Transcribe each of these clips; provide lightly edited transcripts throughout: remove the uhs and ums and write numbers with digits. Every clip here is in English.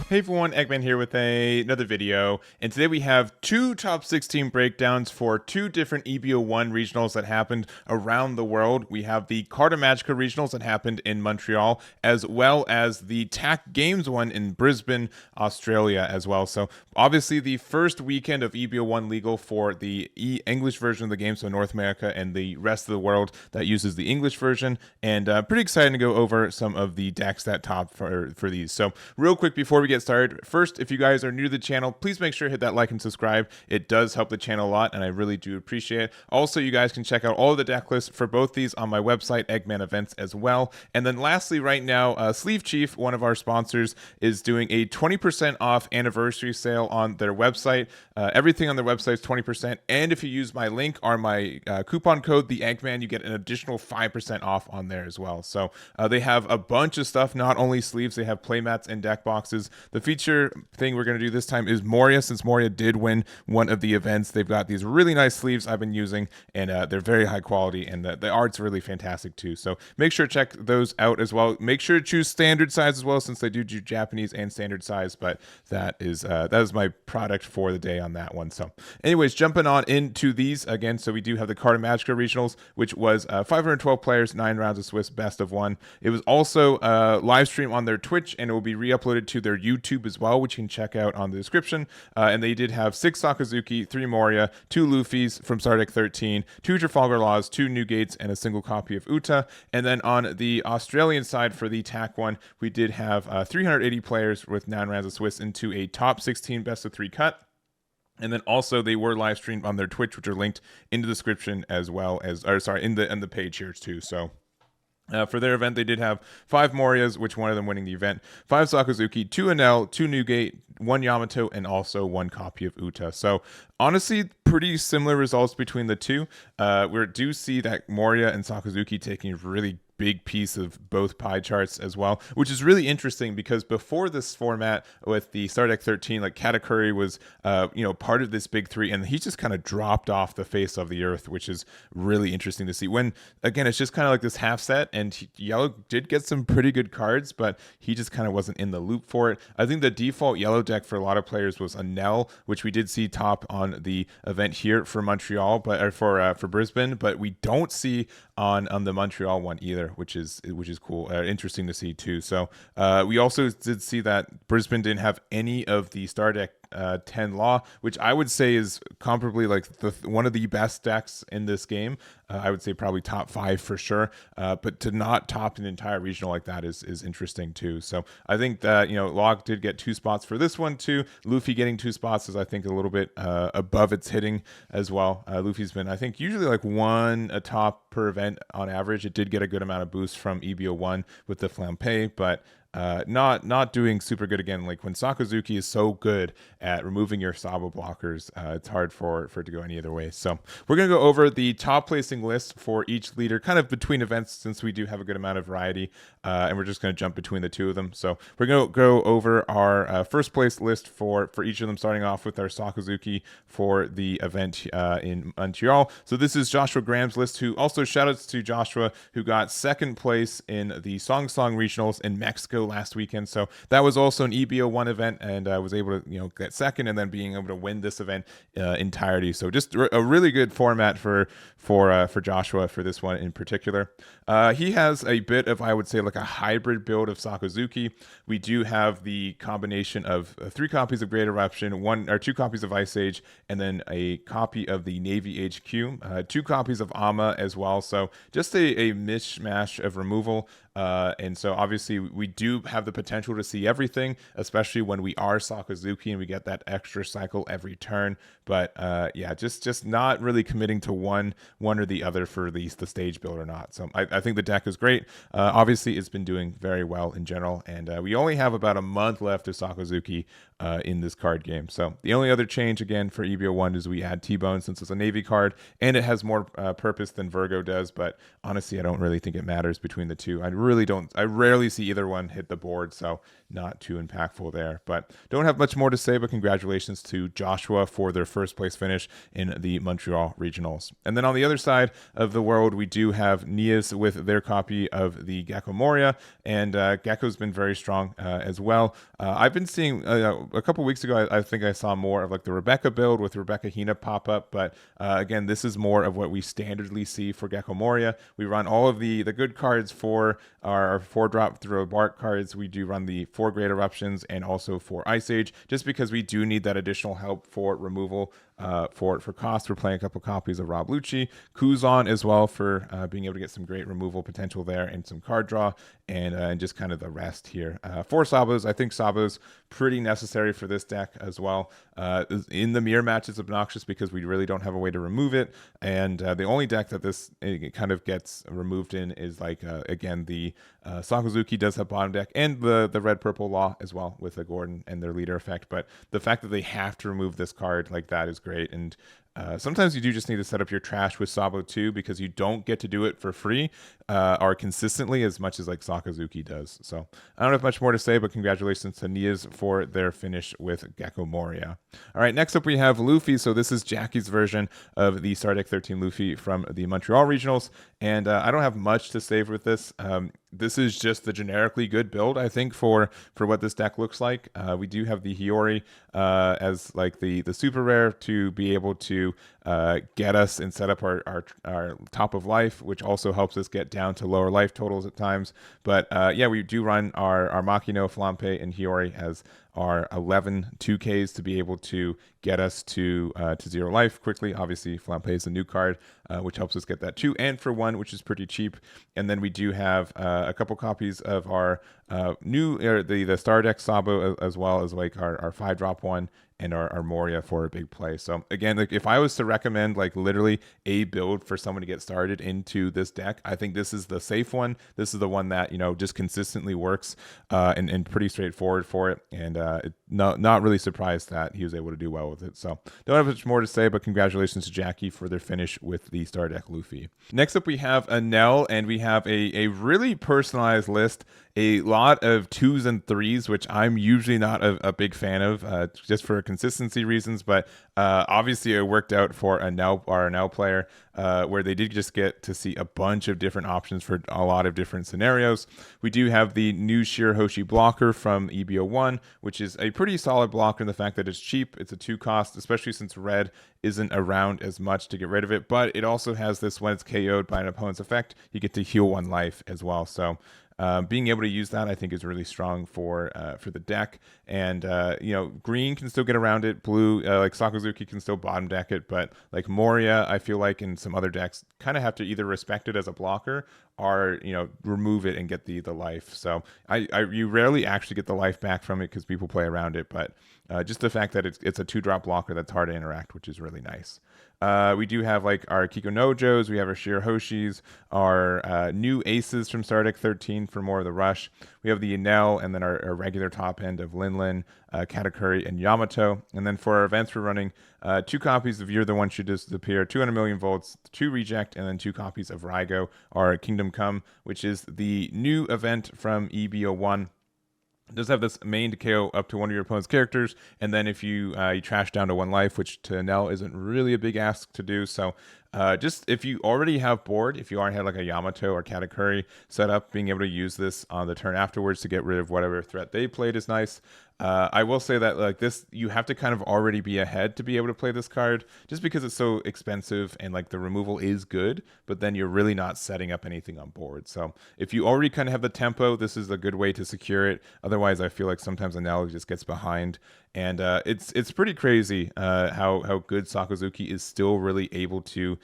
Hey everyone, Eggman here with another video, and today we have two top 16 breakdowns for two different EB01 regionals that happened around the world. We have the Carta Magica regionals that happened in Montreal, as well as the TAC Games one in Brisbane, Australia as well. So obviously the first weekend of EB01 legal for the English version of the game, so North America and the rest of the world that uses the English version, and pretty excited to go over some of the decks that top for these. So real quick before we get started, first, if you guys are new to the channel, please make sure to hit that like and subscribe. It does help the channel a lot, and I really do appreciate it. Also, you guys can check out all of the deck lists for both these on my website, Eggman Events, as well. And then lastly, right now, Sleeve Chief, one of our sponsors, is doing a 20% off anniversary sale on their website. Everything on their website is 20%, and if you use my link or my coupon code, the Eggman, you get an additional 5% off on there as well. So they have a bunch of stuff, not only sleeves, they have playmats and deck boxes. The feature thing we're going to do this time is Moria, since Moria did win one of the events. They've got these really nice sleeves I've been using, and they're very high quality, and the art's really fantastic too. So make sure to check those out as well. Make sure to choose standard size as well, since they do Japanese and standard size, but that is my product for the day on that one. So anyways, jumping on into these again. So we do have the Carta Magica regionals, which was 512 players, 9 rounds of Swiss best of 1. It was also live stream on their Twitch, and it will be re-uploaded to their YouTube as well, which you can check out on the description. And they did have 6 Sakazuki, 3 Moria, 2 Luffys from Star Deck 13, 2 Trafalgar Laws, 2 Newgates, and a single copy of Uta. And then on the Australian side for the TAC one, we did have 380 players with 9 rounds of Swiss into a top 16 best of 3 cut. And then also they were live streamed on their Twitch, which are linked in the description as well as, or sorry, in the page here too. So for their event, they did have 5 Morias, which one of them winning the event, 5 Sakazuki, 2 Enel, 2 Newgate, 1 Yamato, and also 1 copy of Uta. So honestly, pretty similar results between the two. We do see that Moria and Sakazuki taking a really big piece of both pie charts as well, which is really interesting because before this format with the Star Deck 13, like Katakuri was part of this big 3, and he just kind of dropped off the face of the earth, which is really interesting to see. When again, it's just kind of like this half set, and yellow did get some pretty good cards, but he just kind of wasn't in the loop for it. I think the default yellow deck for a lot of players was Enel, which we did see top on the event here for Montreal, but for Brisbane, but we don't see on the Montreal one either, which is cool, interesting to see too. So we also did see that Brisbane didn't have any of the Star Deck 10 Law, which I would say is comparably like one of the best decks in this game. I would say probably top 5 for sure, but to not top an entire regional like that is interesting too. So I think that Law did get 2 spots for this one too. Luffy getting 2 spots is I think a little bit above its hitting as well. Luffy's been I think usually like 1 atop per event on average. It did get a good amount of boost from EB01 with the Flampe, but not doing super good again. Like when Sakazuki is so good at removing your Sabo blockers, it's hard for it to go any other way. So we're going to go over the top placing list for each leader kind of between events, since we do have a good amount of variety, and we're just going to jump between the two of them. So we're going to go over our first place list for each of them, starting off with our Sakazuki for the event in Montreal. So this is Joshua Graham's list, who also shoutouts to Joshua, who got 2nd place in the Song regionals in Mexico last weekend. So that was also an EB01 event, and I was able to get 2nd and then being able to win this event entirety. So just a really good format for Joshua for this one in particular. He has a bit of, I would say, like a hybrid build of Sakazuki. We do have the combination of 3 copies of Great Eruption, 1 or 2 copies of Ice Age, and then a copy of the Navy HQ, 2 copies of Ama as well. So just a mishmash of removal. And so obviously we do have the potential to see everything, especially when we are Sakazuki and we get that extra cycle every turn. But yeah, just not really committing to one or the other for the stage build or not. So I think the deck is great. Obviously it's been doing very well in general, and we only have about a month left of Sakazuki in this card game. So the only other change again for EB01 is we add T-Bone, since it's a Navy card and it has more purpose than Virgo does, but honestly I don't really think it matters between the two. I rarely see either one hit the board, so not too impactful there. But don't have much more to say, but congratulations to Joshua for their first place finish in the Montreal Regionals. And then on the other side of the world, we do have Neiss with their copy of the Gecko Moria, and Gecko's been very strong as well. I've been seeing a couple weeks ago, I think I saw more of like the Rebecca build with Rebecca Hina pop up, but again, this is more of what we standardly see for Gecko Moria. We run all of the good cards for our 4-drop throw bark cards. We do run the 4 Great Eruptions and also for Ice Age, just because we do need that additional help for removal. For cost, we're playing a couple copies of Rob Lucci, Kuzan as well for being able to get some great removal potential there and some card draw, and just kind of the rest here. For Sabo's, I think Sabo's pretty necessary for this deck as well. In the mirror match, it's obnoxious because we really don't have a way to remove it, and the only deck that this kind of gets removed in is like again the Sakazuki does have bottom deck, and the red purple law as well with the Gordon and their leader effect. But the fact that they have to remove this card like that is great. And sometimes you do just need to set up your trash with Sabo too, because you don't get to do it for free or consistently as much as like Sakazuki does. So I don't have much more to say, but congratulations to Neiss for their finish with Gecko Moria. All right, next up we have Luffy. So this is Jacky's version of the Stardeck 13 Luffy from the Montreal Regionals, and I don't have much to say with this. This is just the generically good build, I think, for what this deck looks like. We do have the Hiyori as like the super rare to be able to get us and set up our top of life, which also helps us get down to lower life totals at times. But yeah, we do run our Makino, Flampe, and Hiyori as our 11 2Ks to be able to get us to 0 life quickly. Obviously, Flampe is a new card, which helps us get that 2 and for 1, which is pretty cheap. And then we do have a couple copies of our the Star Deck Sabo, as well as like our 5-drop one and our Moria for a big play. So again, like if I was to recommend like literally a build for someone to get started into this deck, I think this is the safe one. This is the one that, you know, just consistently works and pretty straightforward for it. And not really surprised that he was able to do well with it. So don't have much more to say, but congratulations to Jacky for their finish with the Star Deck Luffy. Next up, we have Enel, and we have a really personalized list. A lot of 2s and 3s, which I'm usually not a big fan of, just for consistency reasons. But obviously, it worked out for our Enel player, where they did just get to see a bunch of different options for a lot of different scenarios. We do have the new Shirahoshi blocker from EB01, which is a pretty solid blocker in the fact that it's cheap. It's a 2 cost, especially since red isn't around as much to get rid of it. But it also has this, when it's KO'd by an opponent's effect, you get to heal 1 life as well. So being able to use that, I think, is really strong for the deck. And you know, green can still get around it. Blue, like Sakazuki, can still bottom deck it. But like Moria, I feel like in some other decks, kind of have to either respect it as a blocker or, you know, remove it and get the life. So you rarely actually get the life back from it because people play around it. But just the fact that it's a 2-drop blocker that's hard to interact, which is really nice. We do have like our Kiko Nojos, we have our Shirahoshis, our new aces from Stardeck 13 for more of the rush. We have the Enel, and then our regular top end of Linlin, Katakuri, and Yamato. And then for our events, we're running 2 copies of You're the One Should Disappear, 200 million volts, 2 reject, and then 2 copies of Raigo, our Kingdom Come, which is the new event from EB01. It does have this main to KO up to one of your opponent's characters, and then if you trash down to 1 life, which to Enel isn't really a big ask to do. So just if you already have board, if you already had like a Yamato or Katakuri set up, being able to use this on the turn afterwards to get rid of whatever threat they played is nice. I will say that like this, you have to kind of already be ahead to be able to play this card, just because it's so expensive and like the removal is good, but then you're really not setting up anything on board. So if you already kind of have the tempo, this is a good way to secure it. Otherwise, I feel like sometimes Enel just gets behind, and it's pretty crazy how good Sakazuki is still really able to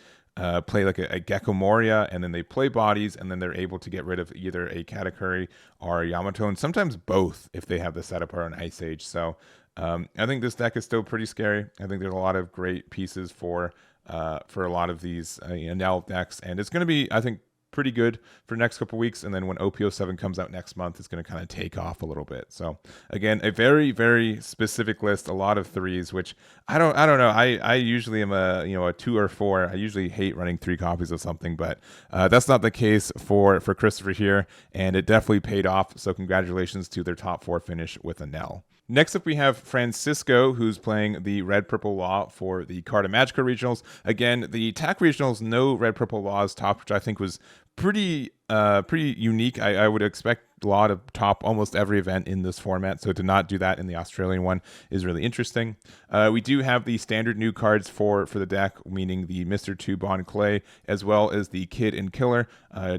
play like a Gecko Moria, and then they play bodies, and then they're able to get rid of either a Katakuri or a Yamato, and sometimes both if they have the setup or an Ice Age. So I think this deck is still pretty scary. I think there's a lot of great pieces for a lot of these Enel decks, and it's going to be, I think, pretty good for the next couple weeks, and then when OP07 comes out next month, it's going to kind of take off a little bit. So again, a very, very specific list, a lot of threes, which I don't know. I usually am a 2 or 4. I usually hate running 3 copies of something, but that's not the case for Christopher here, and it definitely paid off. So congratulations to their top 4 finish with Enel. Next up, we have Francisco, who's playing the Red Purple Law for the Carta Magica Regionals. Again, the TAC Regionals, no Red Purple Laws top, which I think was pretty unique. I would expect Law to top almost every event in this format, so to not do that in the Australian one is really interesting. We do have the standard new cards for the deck, meaning the Mr. 2 Bond Clay, as well as the Kid and Killer.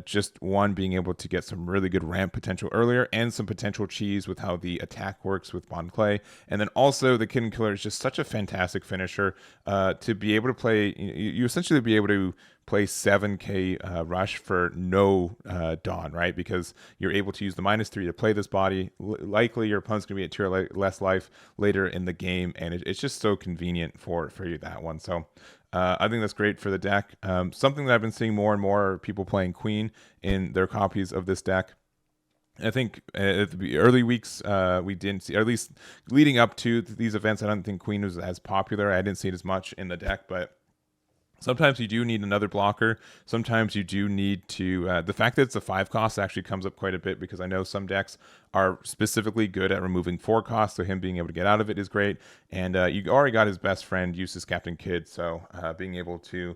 Just one being able to get some really good ramp potential earlier, and some potential cheese with how the attack works with Bond Clay. And then also the Kid and Killer is just such a fantastic finisher to be able to play. You essentially be able to play 7k rush for no Dawn, right? Because you're able to use the -3 to play this body. Likely your opponent's going to be at 2 or less life later in the game, and it's just so convenient for you, that one. So I think that's great for the deck. Something that I've been seeing more and more are people playing Queen in their copies of this deck. I think at the early weeks, we didn't see, or at least leading up to these events, I don't think Queen was as popular. I didn't see it as much in the deck, but sometimes you do need another blocker. Sometimes you do need to... the fact that it's a 5 cost actually comes up quite a bit, because I know some decks are specifically good at removing 4 costs, so him being able to get out of it is great. And you already got his best friend, Eustace Captain Kidd, so being able to,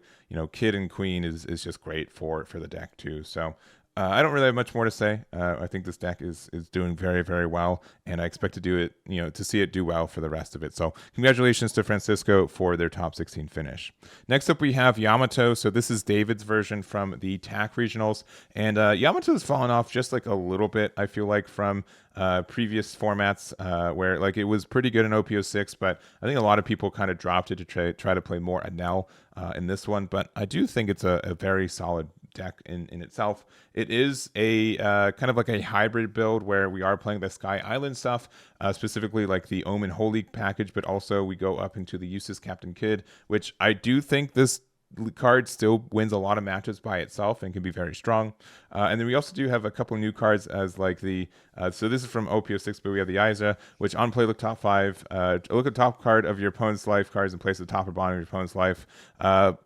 Kid and Queen is just great for the deck too. So I don't really have much more to say. I think this deck is doing very, very well, and I expect to do it, to see it do well for the rest of it. So congratulations to Francisco for their top 16 finish. Next up, we have Yamato. So this is David's version from the TAC regionals, and Yamato has fallen off just like a little bit, I feel like, from previous formats where like it was pretty good in OP06, but I think a lot of people kind of dropped it to try to play more Enel in this one. But I do think it's a very solid deck in itself. It is a kind of like a hybrid build where we are playing the Sky Island stuff, specifically like the Omen Holy package, but also we go up into the Eustace Captain Kidd, which I do think this card still wins a lot of matches by itself and can be very strong. And then we also do have a couple new cards as like the so this is from OP06, but we have the Isa, which on play look top 5. Look at the top card of your opponent's life cards and place the top or bottom of your opponent's life.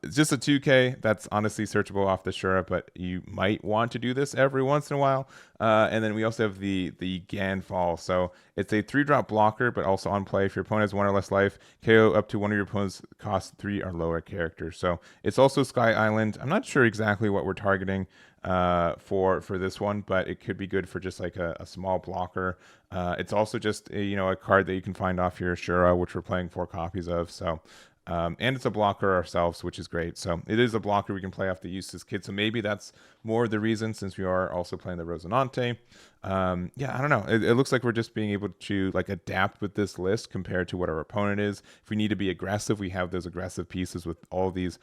It's just a 2k. That's honestly searchable off the Shura, but you might want to do this every once in a while. And then we also have the Ganfall. So it's a 3-drop blocker, but also on play. If your opponent has 1 or less life, KO up to one of your opponent's cost 3 or lower characters. So it's also Sky Island. I'm not sure exactly what we're targeting for this one, but it could be good for just like a small blocker. It's also just a card that you can find off your Shura, which we're playing 4 copies of. So and it's a blocker ourselves, which is great. So it is a blocker we can play off the Eustace Kid. So maybe that's more the reason, since we are also playing the Rosinante. Yeah, I don't know. It looks like we're just being able to like adapt with this list compared to what our opponent is. If we need to be aggressive, we have those aggressive pieces with all these,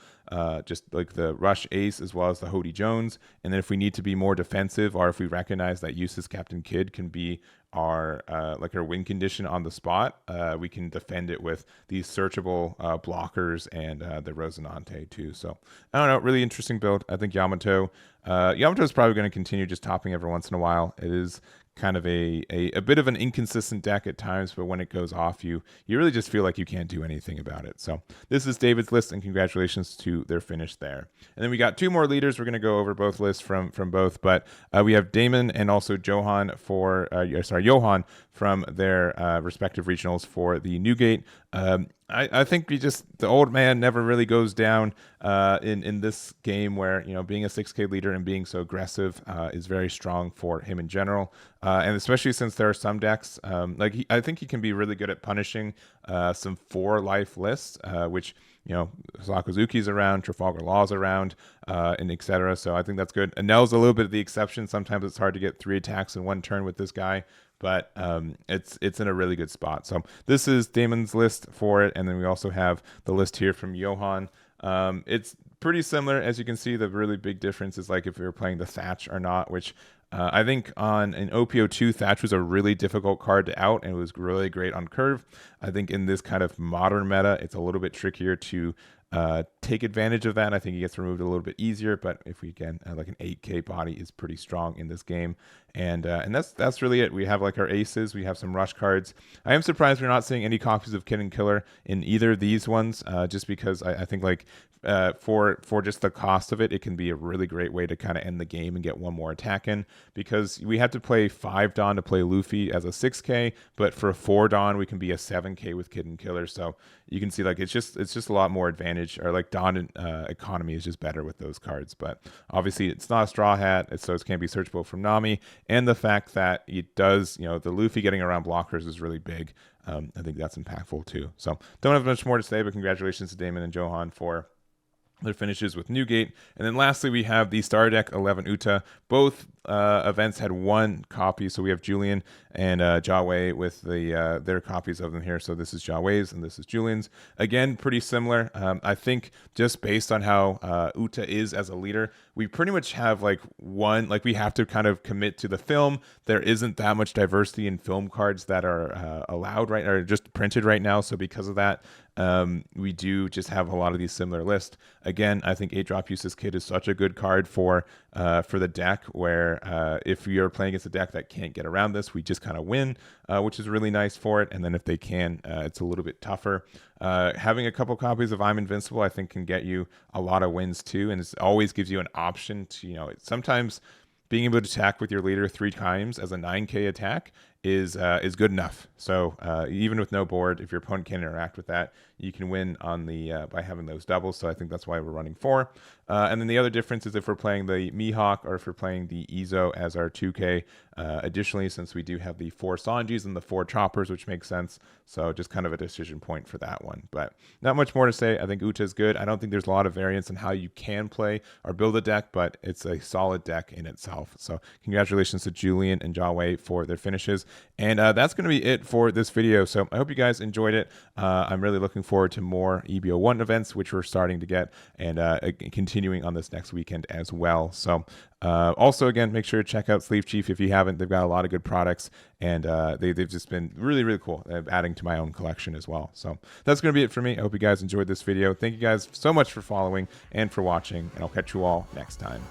just like the Rush Ace as well as the Hody Jones. And then if we need to be more defensive, or if we recognize that Eustace Captain Kidd can be our like our win condition on the spot, we can defend it with these searchable blockers and the Rosinante too. So I don't know, really interesting build. I think Yamato is probably going to continue just topping every once in a while. It is kind of a bit of an inconsistent deck at times, but when it goes off, you really just feel like you can't do anything about it. So this is David's list, and congratulations to their finish there. And then we got 2 more leaders. We're going to go over both lists from both, but we have Daman and also Johan Johan from their respective regionals for the Newgate. I think the old man never really goes down in this game, where being a 6k leader and being so aggressive is very strong for him in general, and especially since there are some decks I think he can be really good at punishing some 4 life lists, which Sakazuki's around, Trafalgar Law's around, and etc. So I think that's good. Enel's a little bit of the exception. Sometimes it's hard to get 3 attacks in 1 turn with this guy, but it's in a really good spot. So this is Damon's list for it, and then we also have the list here from Johan. It's pretty similar. As you can see, the really big difference is like if we were playing the Thatch or not, which I think on an OP02, Thatch was a really difficult card to out, and it was really great on curve. I think in this kind of modern meta, it's a little bit trickier to take advantage of that. I think he gets removed a little bit easier, but if we can, like an 8K body is pretty strong in this game. And that's really it. We have like our aces. We have some rush cards. I am surprised we're not seeing any copies of Kid and Killer in either of these ones, just because I think like for just the cost of it, it can be a really great way to kind of end the game and get one more attack in, because we have to play 5 Dawn to play Luffy as a 6K, but for a 4 Dawn we can be a 7K with Kid and Killer. So you can see like it's just a lot more advantage, or like Dawn economy is just better with those cards. But obviously it's not a straw hat, so it can't be searchable from Nami, and the fact that it does, the Luffy getting around blockers is really big. I think that's impactful too. So don't have much more to say, but congratulations to Daman and Johan for their finishes with Newgate. And then lastly, we have the Star Deck 11 Uta. Both events had 1 copy, so we have Julien and Jiawei with their copies of them here. So this is Jiawei's and this is Julien's. Again, pretty similar. I think just based on how Uta is as a leader, we pretty much have like one, like we have to kind of commit to the film. There isn't that much diversity in film cards that are allowed right, or just printed right now. So because of that, we do just have a lot of these similar lists. Again, I think 8-drop Useless Kid is such a good card for the deck, where if you're playing against a deck that can't get around this, we just kind of win, which is really nice for it. And then if they can, it's a little bit tougher. Having a couple copies of I'm Invincible, I think, can get you a lot of wins too, and it always gives you an option to, sometimes being able to attack with your leader 3 times as a 9K attack is good enough. So even with no board, if your opponent can't interact with that, you can win on the by having those doubles. So I think that's why we're running 4. And then the other difference is if we're playing the Mihawk or if we're playing the Izo as our 2K. Additionally, since we do have the 4 Sanjis and the 4 Choppers, which makes sense. So just kind of a decision point for that one. But not much more to say. I think Uta is good. I don't think there's a lot of variance in how you can play or build a deck, but it's a solid deck in itself. So congratulations to Julien and Jiawei for their finishes. And that's going to be it for this video. So I hope you guys enjoyed it. I'm really looking forward to more EB01 events, which we're starting to get, and continuing on this next weekend as well. So also, again, make sure to check out Sleeve Chief if you haven't. They've got a lot of good products, and they've just been really, really cool, adding to my own collection as well. So that's going to be it for me. I hope you guys enjoyed this video. Thank you guys so much for following and for watching, and I'll catch you all next time.